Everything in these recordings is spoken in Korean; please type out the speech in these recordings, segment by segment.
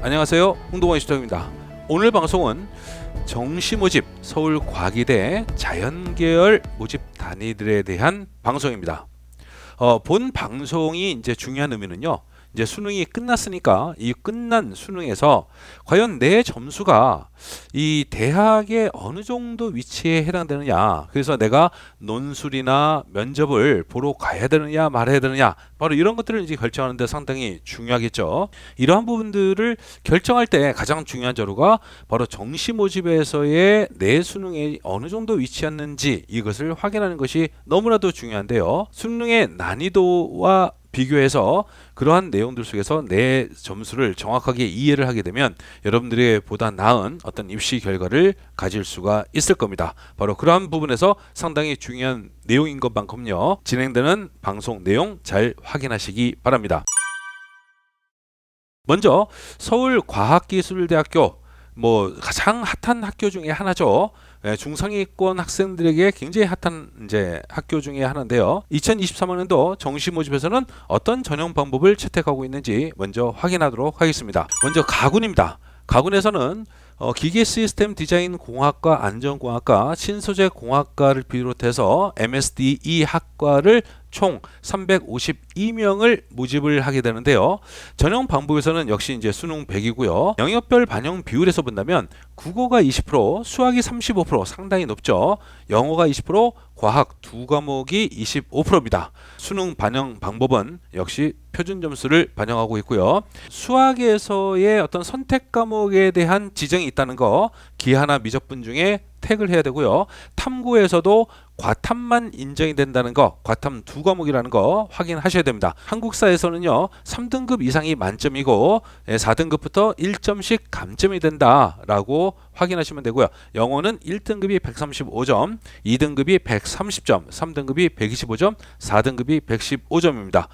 안녕하세요, 홍동원 시청입니다. 오늘 방송은 정시 모집 서울과기대 자연계열 모집 단위들에 대한 방송입니다. 본 방송이 이제 중요한 의미는요, 이제 수능이 끝났으니까 이 끝난 수능에서 과연 내 점수가 이 대학의 어느 정도 위치에 해당되느냐, 그래서 내가 논술이나 면접을 보러 가야 되느냐 말아야 되느냐, 바로 이런 것들을 이제 결정하는 데 상당히 중요하겠죠. 이러한 부분들을 결정할 때 가장 중요한 자료가 바로 정시 모집에서의 내 수능에 어느 정도 위치했는지 이것을 확인하는 것이 너무나도 중요한데요. 수능의 난이도와 비교해서 그러한 내용들 속에서 내 점수를 정확하게 이해를 하게 되면 여러분들의 보다 나은 어떤 입시 결과를 가질 수가 있을 겁니다. 바로 그러한 부분에서 상당히 중요한 내용인 것만큼요, 진행되는 방송 내용 잘 확인하시기 바랍니다. 먼저 서울과학기술대학교, 가장 핫한 학교 중에 하나죠. 중상위권 학생들에게 굉장히 핫한 이제 학교 중에 하나인데요. 2023학년도 정시 모집에서는 어떤 전형 방법을 채택하고 있는지 먼저 확인하도록 하겠습니다. 먼저 가군입니다. 가군에서는 기계 시스템 디자인 공학과 안전공학과 신소재 공학과를 비롯해서 MSDE 학과를 총 352명을 모집을 하게 되는데요. 전형 방법에서는 역시 이제 수능 100이고요. 영역별 반영 비율에서 본다면 국어가 20%, 수학이 35%, 상당히 높죠. 영어가 20%, 과학 두 과목이 25%입니다. 수능 반영 방법은 역시 표준 점수를 반영하고 있고요. 수학에서의 어떤 선택 과목에 대한 지정이 있다는 거 기하나 미적분 중에 택을 해야 되고요. 탐구에서도 과탐만 인정이 된다는 거, 과탐 두 과목이라는 거 확인하셔야 됩니다. 한국사에서는요, 3등급 이상이 만점이고 4등급부터 1점씩 감점이 된다라고 확인하시면 되고요. 영어는 1등급이 135점, 2등급이 130점, 3등급이 125점, 4등급이 115점입니다.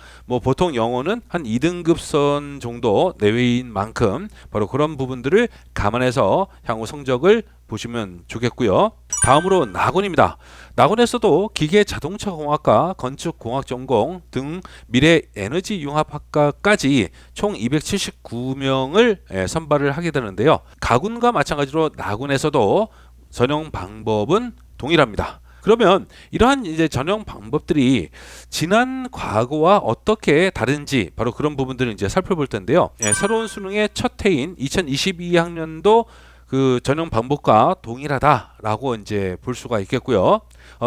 보통 영어는 한 2등급 선 정도 내외인 만큼 바로 그런 부분들을 감안해서 향후 성적을 보시면 좋겠고요. 다음으로 나군입니다. 나군에서도 기계 자동차 공학과 건축 공학 전공 등 미래 에너지 융합학과까지 총 279명을 선발을 하게 되는데요. 가군과 마찬가지로 나군에서도 전형 방법은 동일합니다. 그러면 이러한 이제 전형 방법들이 지난 과거와 어떻게 다른지 바로 그런 부분들을 이제 살펴볼 텐데요. 새로운 수능의 첫 해인 2022학년도 그 전형 방법과 동일하다라고 이제 볼 수가 있겠고요.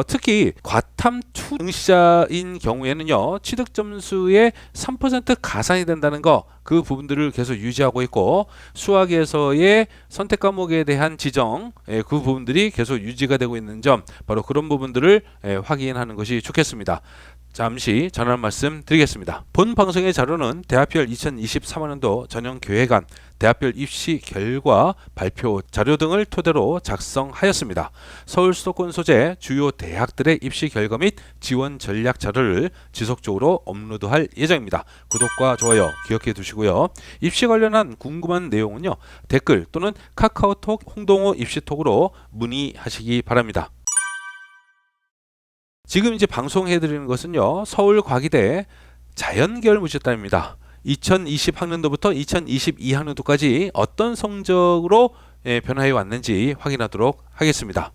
특히 과탐 2 응시자인 경우에는요, 취득 점수의 3% 가산이 된다는 거, 그 부분들을 계속 유지하고 있고, 수학에서의 선택 과목에 대한 지정, 그 부분들이 계속 유지가 되고 있는 점, 바로 그런 부분들을 확인하는 것이 좋겠습니다. 잠시 전할 말씀 드리겠습니다. 본 방송의 자료는 대학별 2023학년도 전형교획안, 대학별 입시 결과 발표 자료 등을 토대로 작성하였습니다. 서울 수도권 소재 주요 대학들의 입시 결과 및 지원 전략 자료를 지속적으로 업로드할 예정입니다. 구독과 좋아요 기억해 두시고요. 입시 관련한 궁금한 내용은요, 댓글 또는 카카오톡 홍동호 입시톡으로 문의하시기 바랍니다. 지금 이제 방송해 드리는 것은요, 서울과기대 자연계열 모집단입니다. 2020학년도부터 2022학년도까지 어떤 성적으로 변화해 왔는지 확인하도록 하겠습니다.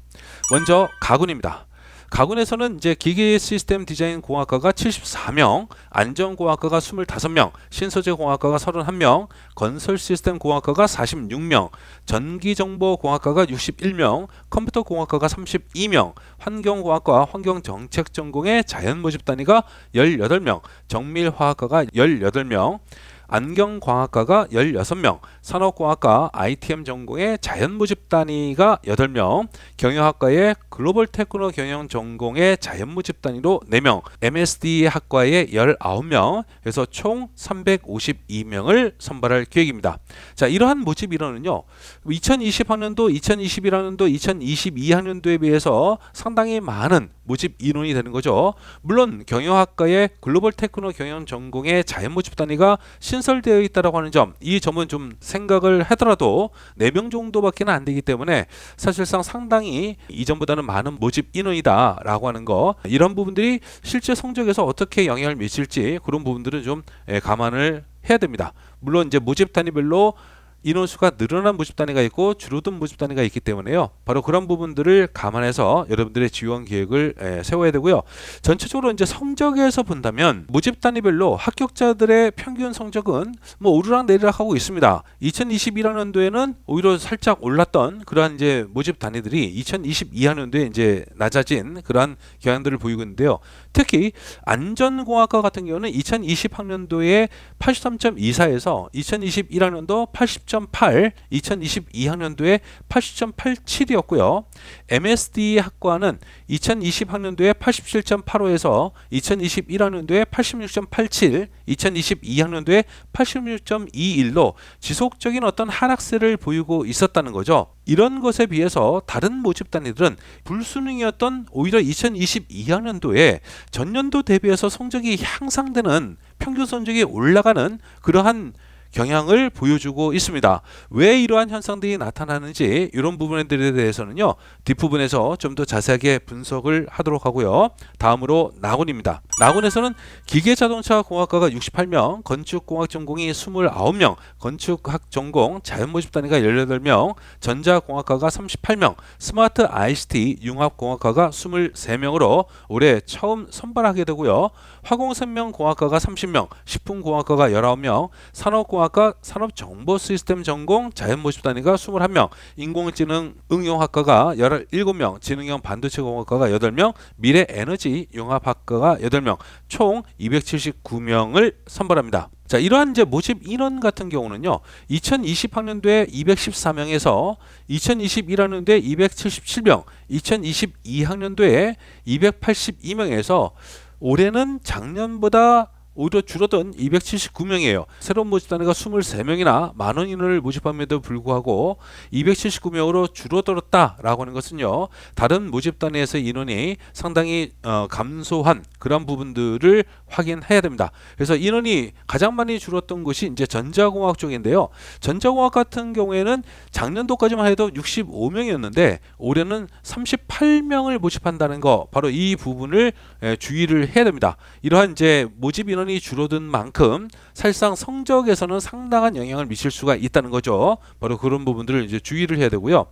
먼저 가군입니다. 가군에서는 이제 기계 시스템 디자인 공학과가 74명, 안전공학과가 25명, 신소재공학과가 31명, 건설 시스템 공학과가 46명, 전기정보공학과가 61명, 컴퓨터공학과가 32명, 환경공학과 환경정책 전공의 자연 모집 단위가 18명, 정밀화학과가 18명, 안경광학과가 16명, 산업공학과 ITM 전공의 자연 모집 단위가 8명, 경영학과의 글로벌 테크노 경영 전공의 자연 모집 단위로 4명, MSD 학과의 19명, 그래서 총 352명을 선발할 계획입니다. 자, 이러한 모집 인원은요, 2020학년도, 2021학년도, 2022학년도에 비해서 상당히 많은 모집 인원이 되는 거죠. 물론 경영학과의 글로벌 테크노 경영 전공의 자연 모집 단위가 신설되어 있다고 하는 점, 이 점은 좀 생각을 하더라도 4명 정도밖에 안 되기 때문에 사실상 상당히 이전보다는 많은 모집 인원이다 라고 하는 거, 이런 부분들이 실제 성적에서 어떻게 영향을 미칠지 그런 부분들은 좀 감안을 해야 됩니다. 물론 이제 모집 단위별로 인원수가 늘어난 모집 단위가 있고 줄어든 모집 단위가 있기 때문에요. 바로 그런 부분들을 감안해서 여러분들의 지원 계획을 세워야 되고요. 전체적으로 이제 성적에서 본다면 모집 단위별로 합격자들의 평균 성적은 뭐 오르락 내리락 하고 있습니다. 2021학년도에는 오히려 살짝 올랐던 그러한 이제 모집 단위들이 2022학년도에 이제 낮아진 그러한 경향들을 보이고 있는데요. 특히 안전공학과 같은 경우는 2020학년도에 83.24에서 2021학년도 80.8, 2022학년도에 80.87이었고요. MSD 학과는 2020학년도에 87.85에서 2021학년도에 86.87, 2022학년도에 86.21로 지속적인 어떤 하락세를 보이고 있었다는 거죠. 이런 것에 비해서 다른 모집 단위들은 불수능이었던 오히려 2022학년도에 전년도 대비해서 성적이 향상되는, 평균 성적이 올라가는 그러한 경향을 보여주고 있습니다. 왜 이러한 현상들이 나타나는지 이런 부분들에 대해서는요, 뒷부분에서 좀 더 자세하게 분석을 하도록 하고요. 다음으로 나군입니다. 나군에서는 기계자동차공학과가 68명, 건축공학 전공이 29명, 건축학 전공 자연모집 단위가 18명, 전자공학과가 38명, 스마트 ICT 융합공학과가 23명으로 올해 처음 선발하게 되고요. 화공생명공학과가 30명, 식품공학과가 19명, 산업공학과 산업정보시스템 전공 자연모집 단위가 21명, 인공지능 응용학과가 17명, 지능형 반도체공학과가 8명, 미래에너지 융합학과가 8명, 총 279명을 선발합니다. 자, 이러한 이제 모집 인원 같은 경우는요, 2020학년도에 214명에서 2021학년도에 277명, 2022학년도에 282명에서 올해는 작년보다 오히려 줄어든 279명이에요. 새로운 모집 단위가 23명이나 많은 인원을 모집함에도 불구하고 279명으로 줄어들었다라고 하는 것은요, 다른 모집 단위에서 인원이 상당히 감소한 그런 부분들을 확인해야 됩니다. 그래서 인원이 가장 많이 줄었던 것이 이제 전자공학 쪽인데요. 전자공학 같은 경우에는 작년도까지만 해도 65명이었는데 올해는 38명을 모집한다는 거, 바로 이 부분을 주의를 해야 됩니다. 이러한 이제 모집 인원이 줄어든 만큼 사실상 성적에서는 상당한 영향을 미칠 수가 있다는 거죠. 바로 그런 부분들을 이제 주의를 해야 되고요.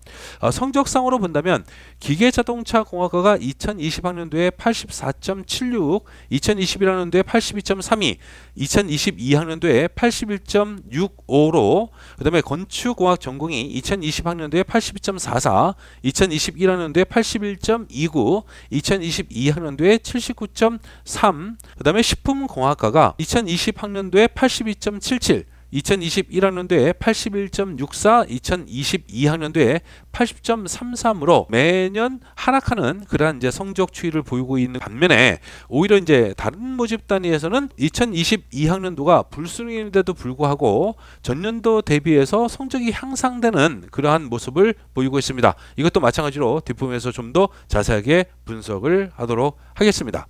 성적상으로 본다면 기계자동차공학과가 2020학년도에 84.76, 2021학년도에 82.32, 2022학년도에 81.65로, 그 다음에 건축공학 전공이 2020학년도에 82.44, 2021학년도에 81.29, 2022학년도에 79.3, 그 다음에 식품공학과가 2020학년도에 82.77, 2021학년도에 81.64, 2022학년도에 80.33으로 매년 하락하는 그러한 이제 성적 추이를 보이고 있는 반면에, 오히려 이제 다른 모집 단위에서는 2022학년도가 불수능인데도 불구하고 전년도 대비해서 성적이 향상되는 그러한 모습을 보이고 있습니다. 이것도 마찬가지로 뒷부분에서 좀 더 자세하게 분석을 하도록 하겠습니다.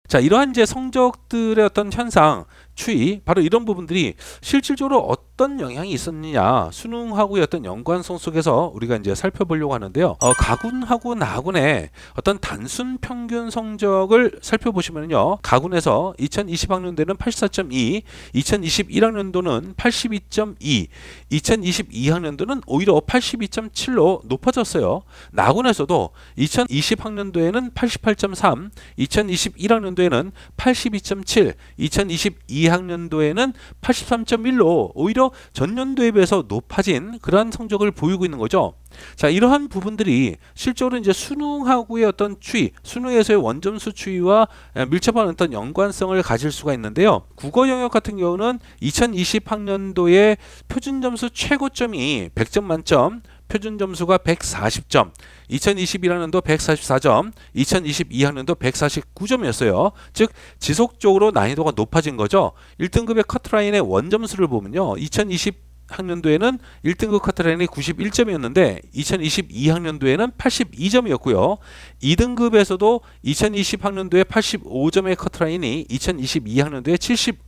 자, 이러한 이제 성적들의 어떤 현상, 추이, 바로 이런 부분들이 실질적으로 어떤 영향이 있었느냐, 수능하고의 어떤 연관성 속에서 우리가 이제 살펴보려고 하는데요. 가군하고 나군의 어떤 단순 평균 성적을 살펴보시면요, 가군에서 2020학년도에는 84.2, 2021학년도는 82.2, 2022학년도는 오히려 82.7로 높아졌어요. 나군에서도 2020학년도에는 88.3, 2021학년도에는 82.7, 2022학년도에는 83.1로 오히려 전년도에 비해서 높아진 그러한 성적을 보이고 있는 거죠. 자, 이러한 부분들이 실제로 이제 수능하고의 어떤 추이, 수능에서의 원점수 추이와 밀접한 어떤 연관성을 가질 수가 있는데요. 국어 영역 같은 경우는 2020학년도의 표준 점수 최고점이 100점 만점, 표준 점수가 140점, 2021학년도 144점, 2022학년도 149점이었어요. 즉 지속적으로 난이도가 높아진 거죠. 1등급의 커트라인의 원점수를 보면요, 2020학년도에는 1등급 커트라인이 91점이었는데 2022학년도에는 82점이었고요. 2등급에서도 2020학년도에 85점의 커트라인이 2022학년도에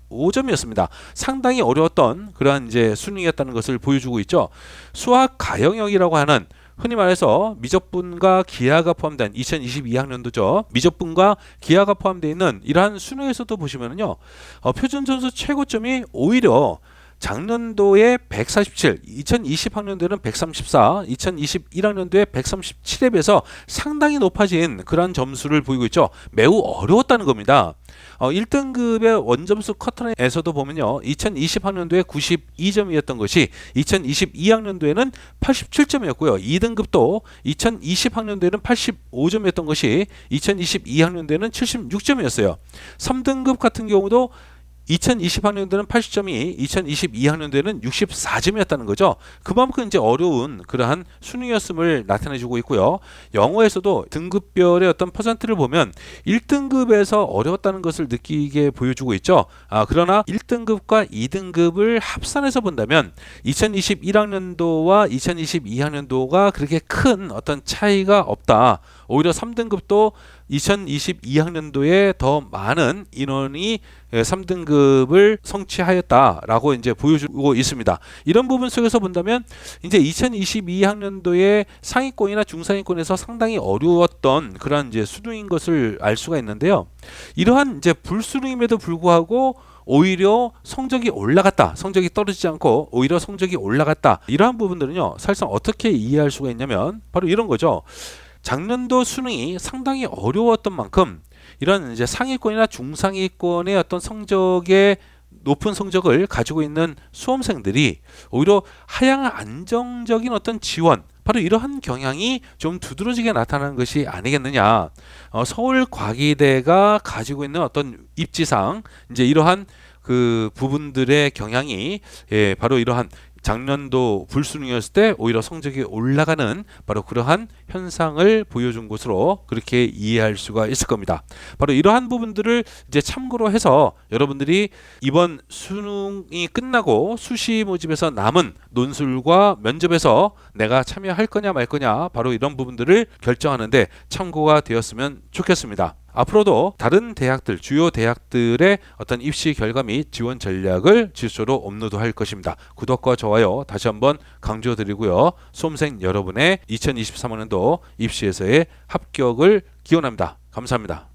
75점이었습니다. 상당히 어려웠던 그러한 이제 수능이었다는 것을 보여주고 있죠. 수학 가영역이라고 하는, 흔히 말해서 미적분과 기하가 포함된 2022학년도죠. 미적분과 기하가 포함되어 있는 이러한 수능에서도 보시면요, 표준 점수 최고점이 오히려 작년도에 147, 2020학년도에는 134, 2021학년도에 137에 비해서 상당히 높아진 그러한 점수를 보이고 있죠. 매우 어려웠다는 겁니다. 1등급의 원점수 커트라인에서도 보면요. 2020학년도에 92점이었던 것이 2022학년도에는 87점이었고요. 2등급도 2020학년도에는 85점이었던 것이 2022학년도에는 76점이었어요. 3등급 같은 경우도 2020학년도에는 80점이 2022학년도에는 64점이었다는 거죠. 그만큼 이제 어려운 그러한 수능이었음을 나타내주고 있고요. 영어에서도 등급별의 어떤 퍼센트를 보면 1등급에서 어려웠다는 것을 느끼게 보여주고 있죠. 그러나 1등급과 2등급을 합산해서 본다면 2021학년도와 2022학년도가 그렇게 큰 어떤 차이가 없다. 오히려 3등급도 2022학년도에 더 많은 인원이 3등급을 성취하였다라고 이제 보여주고 있습니다. 이런 부분 속에서 본다면 이제 2022학년도에 상위권이나 중상위권에서 상당히 어려웠던 그런 이제 수능인 것을 알 수가 있는데요. 이러한 이제 불수능임에도 불구하고 오히려 성적이 올라갔다, 성적이 떨어지지 않고 오히려 성적이 올라갔다, 이러한 부분들은요 사실상 어떻게 이해할 수가 있냐면 바로 이런 거죠. 작년도 수능이 상당히 어려웠던 만큼 이런 이제 상위권이나 중상위권의 어떤 성적의 높은 성적을 가지고 있는 수험생들이 오히려 하향 안정적인 어떤 지원, 바로 이러한 경향이 좀 두드러지게 나타나는 것이 아니겠느냐. 서울과기대가 가지고 있는 어떤 입지상 이제 이러한 그 부분들의 경향이 바로 이러한 작년도 불수능이었을 때 오히려 성적이 올라가는 바로 그러한 현상을 보여준 것으로 그렇게 이해할 수가 있을 겁니다. 바로 이러한 부분들을 이제 참고로 해서 여러분들이 이번 수능이 끝나고 수시 모집에서 남은 논술과 면접에서 내가 참여할 거냐 말 거냐 바로 이런 부분들을 결정하는데 참고가 되었으면 좋겠습니다. 앞으로도 다른 대학들, 주요 대학들의 어떤 입시 결과 및 지원 전략을 지수로 업로드할 것입니다. 구독과 좋아요 다시 한번 강조드리고요. 수험생 여러분의 2023학년도 입시에서의 합격을 기원합니다. 감사합니다.